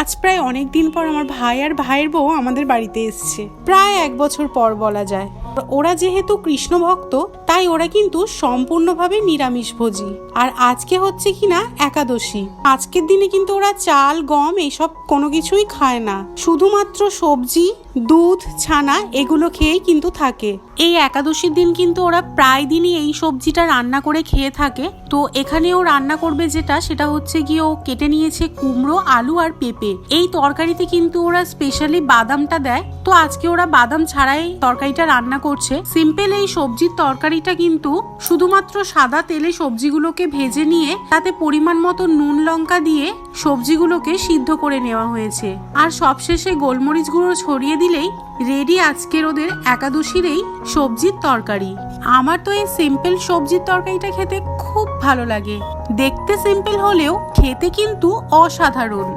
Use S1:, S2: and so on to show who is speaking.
S1: আজ প্রায় অনেক দিন পর আমার ভাই আর ভাইয়ের বউ আমাদের বাড়িতে এসছে, প্রায় 1 বছর পর বলা যায়। ওরা যেহেতু কৃষ্ণ ভক্ত, তাই ওরা কিন্তু সম্পূর্ণভাবে নিরামিষভোজী। আর আজকে হচ্ছে কিনা একাদশী। আজকের দিনে কিন্তু ওরা চাল, গম এইসব কোনো কিছুই খায় না, শুধুমাত্র সবজি, দুধ, ছানা এগুলো খেয়েই কিন্তু থাকে। এই একাদশীর দিন কিন্তু ওরা প্রায় দিনই এই সবজিটা রান্না করে খেয়ে থাকে। তো এখানেও রান্না করবে যেটা, সেটা হচ্ছে গিয়ে ও কেটে নিয়েছে কুমড়ো, আলু আর পেঁপে। এই তরকারিতে কিন্তু ওরা স্পেশালি বাদামটা দেয়, তো আজকে ওরা বাদাম ছাড়াই তরকারিটা রান্না করছে। সিম্পল এই সবজির তরকারিটা কিন্তু শুধুমাত্র সাদা তেলে সবজিগুলোকে ভেজে নিয়ে তাতে পরিমাণ মতো নুন লঙ্কা দিয়ে সবজিগুলোকে সিদ্ধ করে নেওয়া হয়েছে। আর সবশেষে গোলমরিচ গুঁড়ো ছড়িয়ে দিলেই রেডি আজকের ওদের একাদশীর এই সবজির তরকারি। আমার তো এই সিম্পল সবজির তরকারিটা খেতে খুব ভালো লাগে। দেখতে সিম্পল হলেও খেতে কিন্তু অসাধারণ।